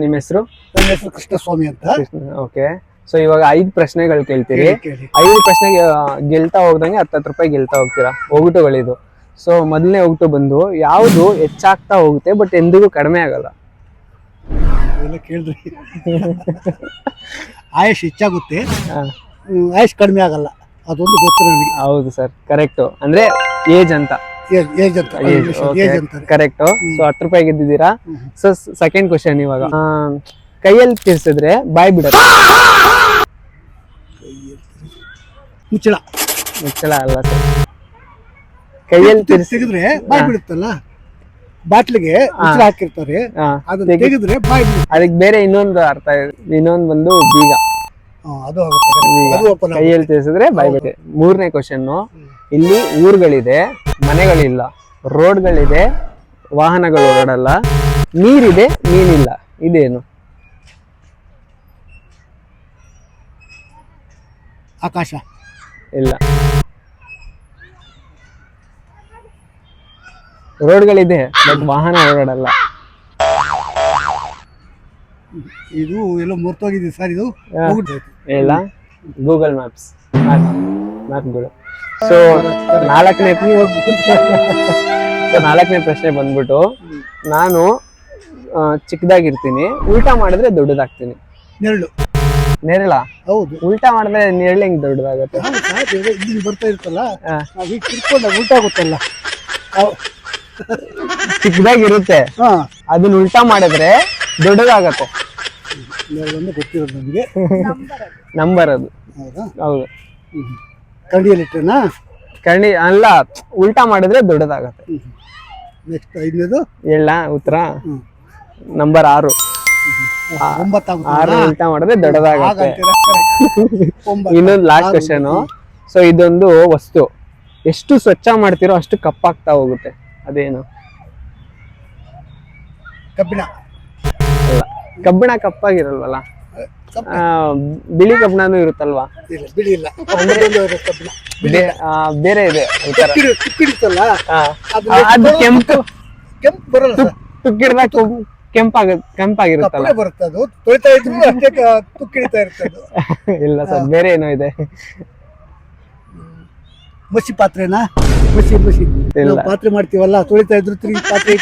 ನಿಮ್ಮ ಹೆಸರು? ನನ್ನ ಹೆಸರು ಕೃಷ್ಣಸ್ವಾಮಿ ಅಂತ. ಓಕೆ, ಸೊ ಇವಾಗ 5 ಪ್ರಶ್ನೆಗಳು ಕೇಳ್ತೀರಿ. ಕೇಳಿ. 5 ಪ್ರಶ್ನೆಗೆ ಗೆಲ್ತಾ ಹೋಗ್ದಂಗೆ 10 ರೂಪಾಯಿ ಗೆಲ್ತಾ ಹೋಗ್ತೀರಾ. ಒಗಟುಗಳಿದು. ಸೊ ಮೊದಲನೇ ಒಗಟು ಬಂದು, ಯಾವುದು ಹೆಚ್ಚಾಗ್ತಾ ಹೋಗುತ್ತೆ ಬಟ್ ಎಂದಿಗೂ ಕಡಿಮೆ ಆಗಲ್ಲ? ಎಲ್ಲ ಕೇಳಿದ್ರಿ. ಆಯುಷ್ ಹೆಚ್ಚಾಗುತ್ತೆ, ಆಯುಷ್ ಕಡಿಮೆ ಆಗಲ್ಲ, ಅದೊಂದು ಗೊತ್ತು ನನಗೆ. ಹೌದು ಸರ್, ಕರೆಕ್ಟ್. ಅಂದ್ರೆ ಏಜ್ ಅಂತ. ಏಜ್ ಅಂತ, ಏಜ್ ಅಂತಾರೆ. ಕರೆಕ್ಟ್. ಸೊ 10 ರೂಪಾಯಿ ಗೆದ್ದಿದ್ದೀರಾ. ಸೊ ಸೆಕೆಂಡ್ ಕ್ವಶನ್ ಇವಾಗ, ಕೈಯಲ್ಲಿ ತಿರ್ಸಿದ್ರೆ ಬಾಯಿ ಬಿಡುತ್ತೆ. ಮುಚ್ಚಳ. ಮುಚ್ಚಳ ಅಲ್ಲ ಸರ್. ಕೈಯಲ್ಲಿ ತೆಗೆದ್ರೆ ಬಾಯಿ ಬಿಡುತ್ತಲ್ಲ, ಬಾಟ್ಲಿಗೆ ಮುಚ್ಚಳ ಹಾಕಿರ್ತಾರೆ, ಅದನ್ನ ತೆಗೆದ್ರೆ ಬಾಯಿ ಬಿಡುತ್ತೆ. ಅದಕ್ಕೆ ಬೇರೆ ಇನ್ನೊಂದು ಅರ್ಥ ಇದೆ. ಇನ್ನೊಂದು ಬಂದು ಬೀಗ. ಅದು ಆಗುತ್ತೆ, ಕೈಯಲ್ಲಿ ತಿರ್ಸಿದ್ರೆ ಬಾಯಿ ಬಿಡುತ್ತೆ. ಮೂರನೇ ಕ್ವಶನ್, ಇಲ್ಲಿ ಊರುಗಳಿದೆ, ಮನೆಗಳಿಲ್ಲ, ರೋಡ್ಗಳಿದೆ, ವಾಹನಗಳು ಓಡಾಡಲ್ಲ, ನೀರಿದೆ, ಮೀನಿಲ್ಲ, ಇದೇನು? ಆಕಾಶ. ಇಲ್ಲ. ರೋಡ್ಗಳಿದೆ ಬಟ್ ವಾಹನ ಓಡಾಡಲ್ಲ. ಇದು ಎಲ್ಲೋ ಮರ್ತೋಗಿದೆ ಸರ್. ಇದು ಇಲ್ಲ, ಗೂಗಲ್ ಮ್ಯಾಪ್ಗಳು. ಸೊ ನಾಲ್ಕನೇ ಪ್ರಶ್ನೆ ಬಂದ್ಬಿಟ್ಟು, ನಾನು ಚಿಕ್ಕದಾಗಿರ್ತೀನಿ, ಉಲ್ಟಾ ಮಾಡಿದ್ರೆ ದೊಡ್ಡದಾಗ್ತೀನಿ. ನೆರಳ? ಹೌದು. ಉಲ್ಟಾ ಮಾಡಿದ್ರೆ ನೆರಳು ಹೆಂಗ್ ದೊಡ್ಡದಾಗತ್ತೆ? ಇಲ್ಲಿ ಬರ್ತಾ ಇರ್ತಲ್ಲ, ಈಗ ತಿರ್ಕೊಂಡಾಗ ಉಲ್ಟಾ ಗೊತ್ತಲ್ಲ, ಚಿಕ್ಕದಾಗಿರುತ್ತೆ, ಅದನ್ನ ಉಲ್ಟಾ ಮಾಡಿದ್ರೆ ದೊಡ್ಡದಾಗತ್ತೆ. ಗೊತ್ತಿರೋದು ನಮಗೆ. ನಂಬರ್ ಅದು. ಹೌದು. ಕರಡಿಯಲ್ಲಿಟ್ಟನಾ? ಕರಡಿ ಅಲ್ಲ, ಉಲ್ಟಾ ಮಾಡಿದ್ರೆ ದೊಡ್ಡದಾಗತ್ತೆ. ನೆಕ್ಸ್ಟ್ 5ನೇದು ಹೇಳ ಉತ್ತರ. ನಂಬರ್ 6. 6 ಉಲ್ಟಾ ಮಾಡಿದ್ರೆ ದೊಡ್ಡದಾಗತ್ತೆ. ಇನ್ನೊಂದು ಲಾಸ್ಟ್ ಕ್ವಶನ್. ಸೊ ಇದೊಂದು ವಸ್ತು, ಎಷ್ಟು ಸ್ವಚ್ಛ ಮಾಡ್ತಿರೋ ಅಷ್ಟು ಕಪ್ಪಾಗ್ತಾ ಹೋಗುತ್ತೆ, ಅದೇನು? ಕಬ್ಬಿಣ. ಅಲ್ಲ, ಕಬ್ಬಿಣ ಕಪ್ಪಾಗಿರಲ್ವಲ್ಲ, ಬಿಳಿ ಕಬ್ಬಿಣನೂ ಇರುತ್ತಲ್ವಾ? ಬಿಳಿ ಇಲ್ಲ, ಬೇರೆ ಇದೆ. ಅದು ಕೆಂಪು ಬರಲ್ಲ, ತುಕ್ಕಿಡ್ದಾಗ ಕೆಂಪಾಗಿರುತ್ತಲ್ಲ, ಬರುತ್ತೆ. ಅದು ತೊಳಿತಾ ಇದ್ರು ಅಷ್ಟೇ ತುಕ್ಕಿಡ್ತಾ ಇರ್ತದೆ. ಇಲ್ಲ ಸರ್, ಬೇರೆ ಏನೋ ಇದೆ. ಮಸಿ ಪಾತ್ರೆನಾ? ಮಸಿ ಪಾತ್ರೆ ಮಾಡ್ತೀವಲ್ಲ, ತೊಳಿತಾ ಇದ್ರು ತಿರುಗಿ ಪಾತ್ರೆ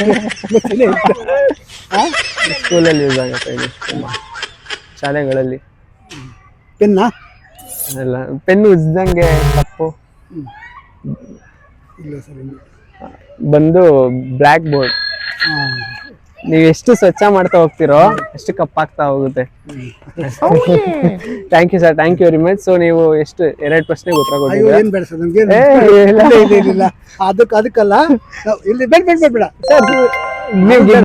ಸ್ಕೂಲಲ್ಲಿ ಯೂಸ್ ಆಗುತ್ತೆ ಇದು ತುಂಬಾ, ಶಾಲೆಗಳಲ್ಲಿ. ಪೆನ್ನ? ಅಲ್ಲ, ಪೆನ್ನು ಉಜ್ದಂಗೆ ಕಪ್ಪು. ಇಲ್ಲ ಸರ್. ಬಂದು ಬ್ಲ್ಯಾಕ್ ಬೋರ್ಡ್. ನೀವು ಎಷ್ಟು ಸ್ವಚ್ಛ ಮಾಡ್ತಾ ಹೋಗ್ತಿರೋ ಅಷ್ಟು ಕಪ್ಪಾಗ್ತಾ ಹೋಗುತ್ತೆ. Thank you sir, thank you very much. So ನೀವು ಎಷ್ಟು 2 ಪ್ರಶ್ನೆಗೆ ಉತ್ತರ ಕೊಟ್ಟಿದ್ದೀರಾ. ಏನ್ ಬೇಡ ಸರ್ ನಮ್ಗೆ, ಅದಕ್ಕಲ್ಲ ಇಲ್ಲಿ ಬೇಡ ಸರ್.